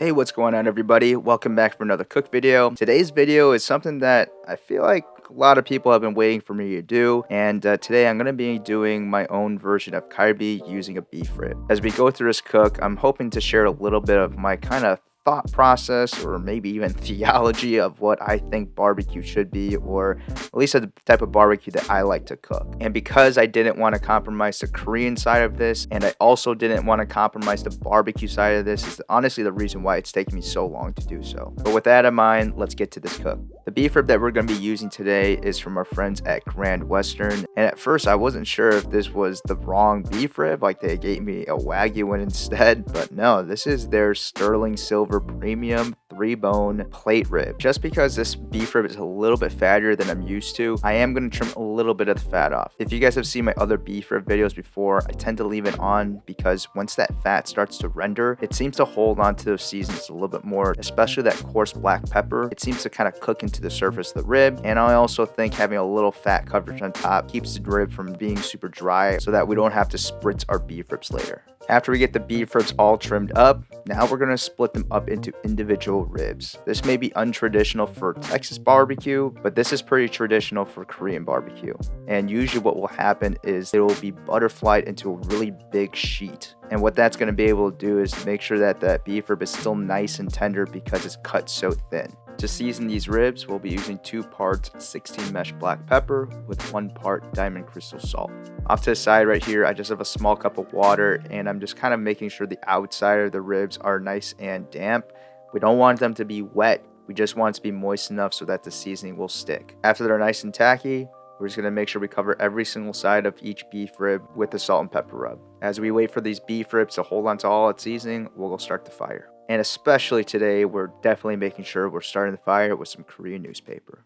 Hey, what's going on everybody? Welcome back for another cook video. Today's video is something that I feel like a lot of people have been waiting for me to do, and today I'm going to be doing my own version of Kalbi using a beef rib. As we go through this cook, I'm hoping to share a little bit of my kind of thought process or maybe even theology of what I think barbecue should be, or at least the type of barbecue that I like to cook. And because I didn't want to compromise the Korean side of this, and I also didn't want to compromise the barbecue side of this, is honestly the reason why it's taken me so long to do so. But with that in mind, let's get to this cook. The beef rib that we're going to be using today is from our friends at Grand Western, and at first I wasn't sure if this was the wrong beef rib, like they gave me a Wagyu one instead, but no, this is their sterling silver premium 3-bone plate rib. Just because this beef rib is a little bit fattier than I'm used to, I am going to trim a little bit of the fat off. If you guys have seen my other beef rib videos before, I tend to leave it on because once that fat starts to render, it seems to hold on to those seasons a little bit more, especially that coarse black pepper. It seems to kind of cook into the surface of the rib, and I also think having a little fat coverage on top keeps the rib from being super dry so that we don't have to spritz our beef ribs later. After we get the beef ribs all trimmed up, now we're going to split them up into individual ribs. This may be untraditional for Texas barbecue, but this is pretty traditional for Korean barbecue. And usually what will happen is it will be butterflied into a really big sheet. And what that's going to be able to do is make sure that that beef rib is still nice and tender because it's cut so thin. To season these ribs, we'll be using 2 parts 16 mesh black pepper with 1 part diamond crystal salt. Off to the side right here, I just have a small cup of water, and I'm just kind of making sure the outside of the ribs are nice and damp. We don't want them to be wet, we just want it to be moist enough so that the seasoning will stick. After they're nice and tacky, we're just going to make sure we cover every single side of each beef rib with the salt and pepper rub. As we wait for these beef ribs to hold on to all its seasoning, we'll go start the fire. And especially today, we're definitely making sure we're starting the fire with some Korean newspaper.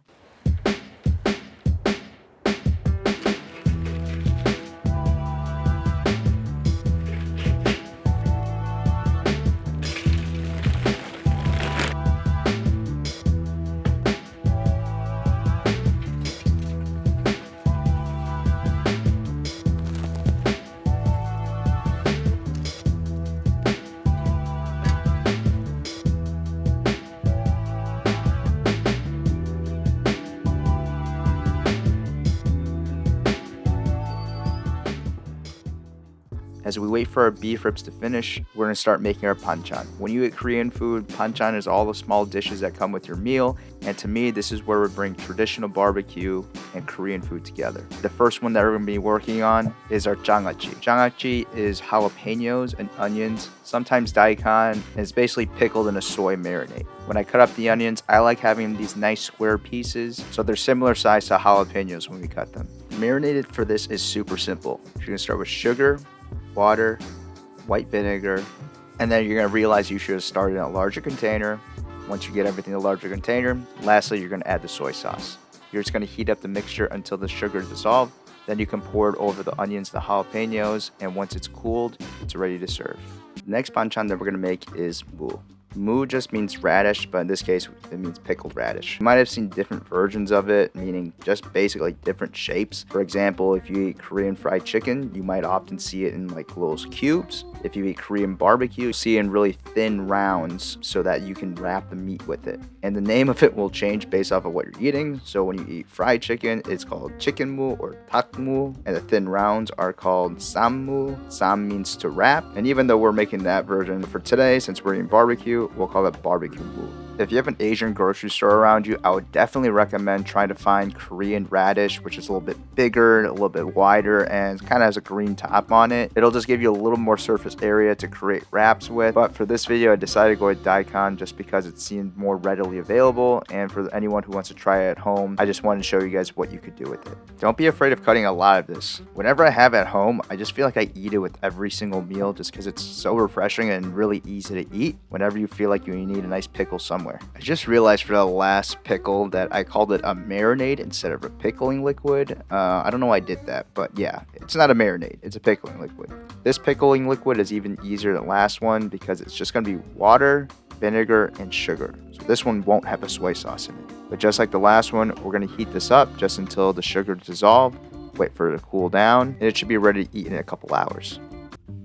As we wait for our beef ribs to finish, we're going to start making our panchan. When you eat Korean food, panchan is all the small dishes that come with your meal, and to me, this is where we bring traditional barbecue and Korean food together. The first one that we're going to be working on is our jangachi. Jangachi is jalapenos and onions, sometimes daikon, and it's basically pickled in a soy marinade. When I cut up the onions, I like having these nice square pieces, so they're similar size to jalapenos when we cut them. Marinated for this is super simple. You're going to start with sugar, water, white vinegar, and then you're going to realize you should have started in a larger container. Once you get everything in a larger container, lastly you're going to add the soy sauce. You're just going to heat up the mixture until the sugar is dissolved. Then you can pour it over the onions, the jalapenos, and once it's cooled, it's ready to serve. The next panchan that we're going to make is mu. Mu just means radish, but in this case, it means pickled radish. You might have seen different versions of it, meaning just basically different shapes. For example, if you eat Korean fried chicken, you might often see it in like little cubes. If you eat Korean barbecue, you see it in really thin rounds so that you can wrap the meat with it. And the name of it will change based off of what you're eating. So when you eat fried chicken, it's called chicken mu or tak mu, and the thin rounds are called sam mu. Sam means to wrap. And even though we're making that version for today, since we're eating barbecue, we'll call it barbecue mu. If you have an Asian grocery store around you, I would definitely recommend trying to find Korean radish, which is a little bit bigger, a little bit wider, and kind of has a green top on it. It'll just give you a little more surface area to create wraps with. But for this video, I decided to go with daikon just because it seemed more readily available, and for anyone who wants to try it at home, I just wanted to show you guys what you could do with it. Don't be afraid of cutting a lot of this. Whenever I have it at home, I just feel like I eat it with every single meal just because it's so refreshing and really easy to eat whenever you feel like you need a nice pickle somewhere. I just realized for the last pickle that I called it a marinade instead of a pickling liquid. I don't know why I did that, but yeah, it's not a marinade, it's a pickling liquid. This pickling liquid is even easier than the last one because it's just going to be water, vinegar, and sugar. So this one won't have a soy sauce in it. But just like the last one, we're going to heat this up just until the sugar dissolves, wait for it to cool down, and it should be ready to eat in a couple hours.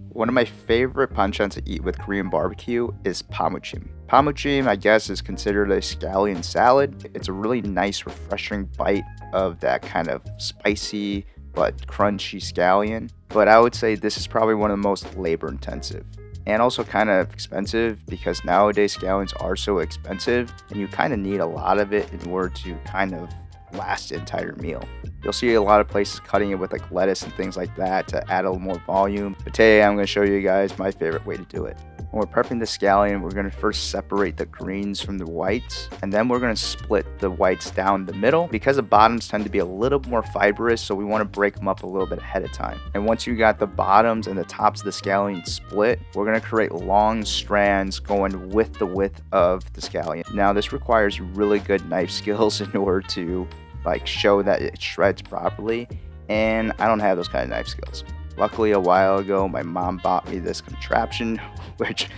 One of my favorite panchan to eat with Korean barbecue is Pamuchin. Pamuchin, I guess, is considered a scallion salad. It's a really nice, refreshing bite of that kind of spicy but crunchy scallion. But I would say this is probably one of the most labor intensive and also kind of expensive, because nowadays scallions are so expensive and you kind of need a lot of it in order to kind of last the entire meal. You'll see a lot of places cutting it with like lettuce and things like that to add a little more volume. But today I'm going to show you guys my favorite way to do it. When we're prepping the scallion, we're going to first separate the greens from the whites, and then we're going to split the whites down the middle because the bottoms tend to be a little more fibrous, so we want to break them up a little bit ahead of time. And once you got the bottoms and the tops of the scallion split, we're going to create long strands going with the width of the scallion. Now this requires really good knife skills in order to like show that it shreds properly, and I don't have those kind of knife skills. Luckily, a while ago, my mom bought me this contraption, which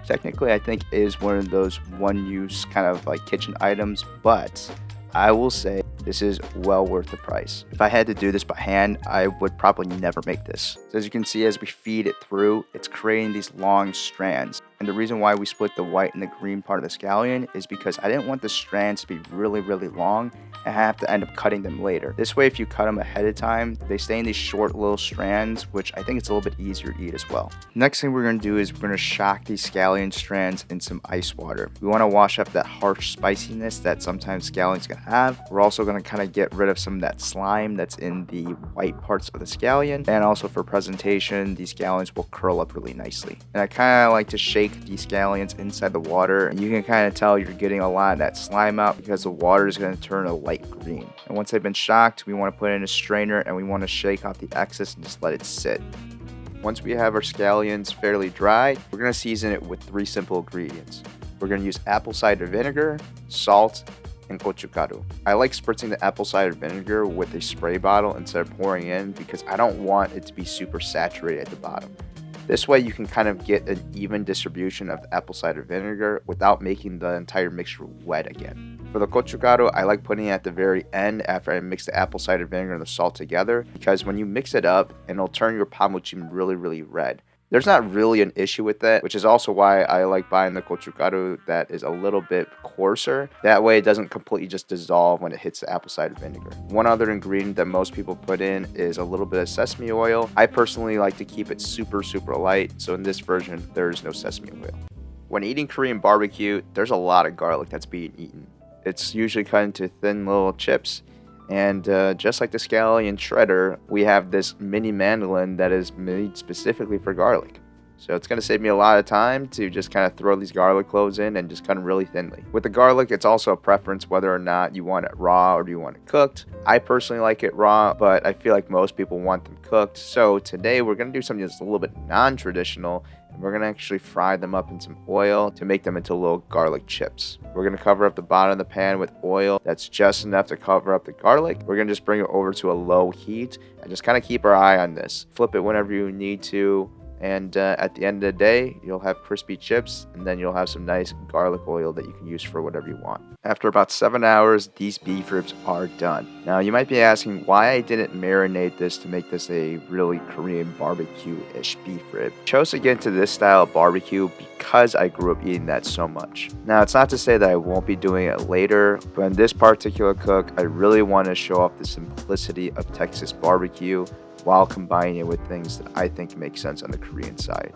technically I think is one of those one-use kind of like kitchen items, but I will say this is well worth the price. If I had to do this by hand, I would probably never make this. So as you can see, as we feed it through, it's creating these long strands. And the reason why we split the white and the green part of the scallion is because I didn't want the strands to be really, really long and have to end up cutting them later. This way, if you cut them ahead of time, they stay in these short little strands, which I think it's a little bit easier to eat as well. Next thing we're going to do is we're going to shock these scallion strands in some ice water. We want to wash off that harsh spiciness that sometimes scallions can have. We're also going to kind of get rid of some of that slime that's in the white parts of the scallion. And also for presentation, these scallions will curl up really nicely. And I kind of like to shake these scallions inside the water, and you can kind of tell you're getting a lot of that slime out because the water is going to turn a light green. And once they've been shocked, we want to put it in a strainer and we want to shake off the excess and just let it sit. Once we have our scallions fairly dry, we're going to season it with 3 simple ingredients. We're going to use apple cider vinegar, salt, and gochugaru. I like spritzing the apple cider vinegar with a spray bottle instead of pouring in because I don't want it to be super saturated at the bottom. This way you can kind of get an even distribution of the apple cider vinegar without making the entire mixture wet again. For the gochugaru, I like putting it at the very end after I mix the apple cider vinegar and the salt together, because when you mix it up, it'll turn your pamuchin really, really red. There's not really an issue with that, which is also why I like buying the gochugaru that is a little bit coarser. That way it doesn't completely just dissolve when it hits the apple cider vinegar. One other ingredient that most people put in is a little bit of sesame oil. I personally like to keep it super, super light, so in this version, there's no sesame oil. When eating Korean barbecue, there's a lot of garlic that's being eaten. It's usually cut into thin little chips. And just like the scallion shredder, we have this mini mandolin that is made specifically for garlic. So it's going to save me a lot of time to just kind of throw these garlic cloves in and just cut them really thinly. With the garlic, it's also a preference whether or not you want it raw or do you want it cooked. I personally like it raw, but I feel like most people want them cooked. So today we're going to do something that's a little bit non-traditional. We're going to actually fry them up in some oil to make them into little garlic chips. We're going to cover up the bottom of the pan with oil that's just enough to cover up the garlic. We're going to just bring it over to a low heat and just kind of keep our eye on this. Flip it whenever you need to. And at the end of the day, you'll have crispy chips, and then you'll have some nice garlic oil that you can use for whatever you want. After about 7 hours, these beef ribs are done. Now, you might be asking why I didn't marinate this to make this a really Korean barbecue-ish beef rib. I chose to get into this style of barbecue because I grew up eating that so much. Now, it's not to say that I won't be doing it later, but in this particular cook, I really want to show off the simplicity of Texas barbecue while combining it with things that I think make sense on the Korean side.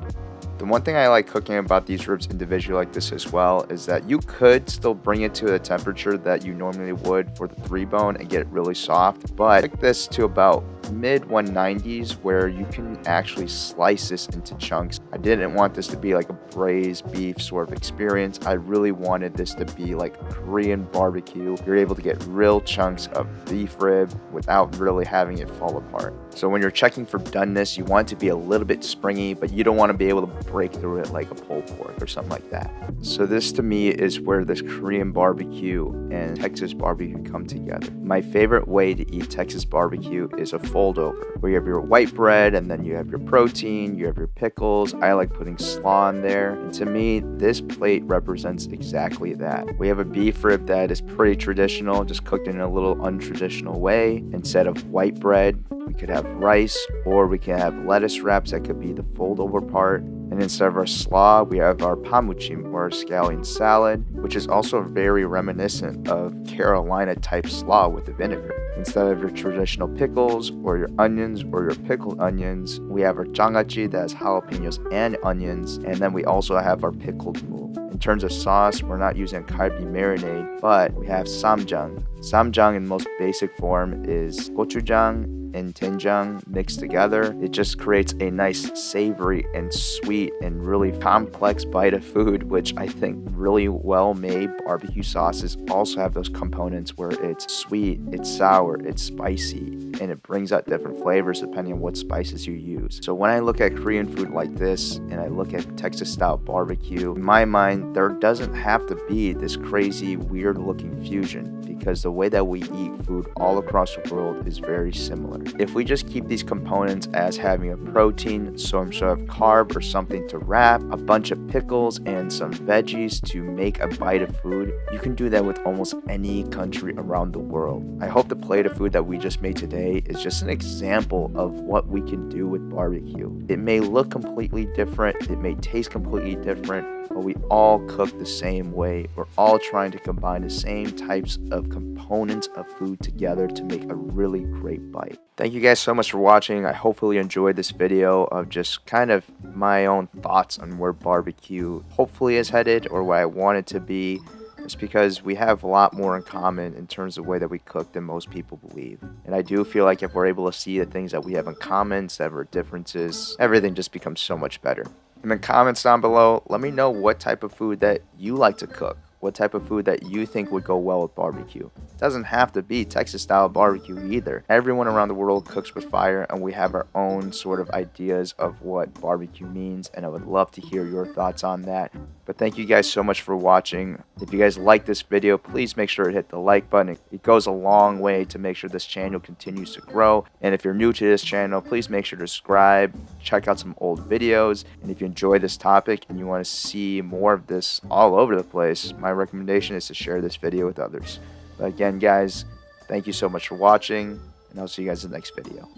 The one thing I like cooking about these ribs individually like this as well is that you could still bring it to the temperature that you normally would for the 3-bone and get it really soft, but I took this to about mid 190s where you can actually slice this into chunks. I didn't want this to be like a braised beef sort of experience. I really wanted this to be like a Korean barbecue. You're able to get real chunks of beef rib without really having it fall apart. So when you're checking for doneness, you want it to be a little bit springy, but you don't want to be able to break through it like a pulled pork or something like that. So this to me is where this Korean barbecue and Texas barbecue come together. My favorite way to eat Texas barbecue is a fold over, where you have your white bread and then you have your protein, you have your pickles. I like putting slaw in there. And to me, this plate represents exactly that. We have a beef rib that is pretty traditional, just cooked in a little untraditional way. Instead of white bread, we could have rice, or we can have lettuce wraps that could be the fold over part. And instead of our slaw, we have our pamuchin, or scallion salad, which is also very reminiscent of Carolina type slaw with the vinegar. Instead of your traditional pickles or your onions or your pickled onions, we have our jangachi that has jalapenos and onions, and then we also have our pickled mul. In terms of sauce, we're not using Kalbi marinade, but we have samjang. Samjang in most basic form is gochujang and doenjang mixed together. It just creates a nice savory and sweet and really complex bite of food, which I think really well made barbecue sauces also have those components where it's sweet, it's sour, it's spicy, and it brings out different flavors depending on what spices you use. So when I look at Korean food like this and I look at Texas style barbecue, in my mind there doesn't have to be this crazy weird looking fusion, because the way that we eat food all across the world is very similar. If we just keep these components as having a protein, some sort of carb or something to wrap, a bunch of pickles and some veggies to make a bite of food, you can do that with almost any country around the world. I hope the plate of food that we just made today is just an example of what we can do with barbecue. It may look completely different, it may taste completely different, but we all cook the same way. We're all trying to combine the same types of components of food together to make a really great bite. Thank you guys so much for watching. I hopefully enjoyed this video of just kind of my own thoughts on where barbecue hopefully is headed, or where I want it to be. It's because we have a lot more in common in terms of the way that we cook than most people believe. And I do feel like if we're able to see the things that we have in common instead of our differences, everything just becomes so much better. In the comments down below, let me know what type of food that you like to cook. What type of food that you think would go well with barbecue. It doesn't have to be Texas style barbecue either. Everyone around the world cooks with fire, and we have our own sort of ideas of what barbecue means, and I would love to hear your thoughts on that. But thank you guys so much for watching. If you guys like this video, please make sure to hit the like button. It goes a long way to make sure this channel continues to grow. And if you're new to this channel, please make sure to subscribe, check out some old videos. And if you enjoy this topic and you want to see more of this all over the place, my recommendation is to share this video with others. But again, guys, thank you so much for watching, and I'll see you guys in the next video.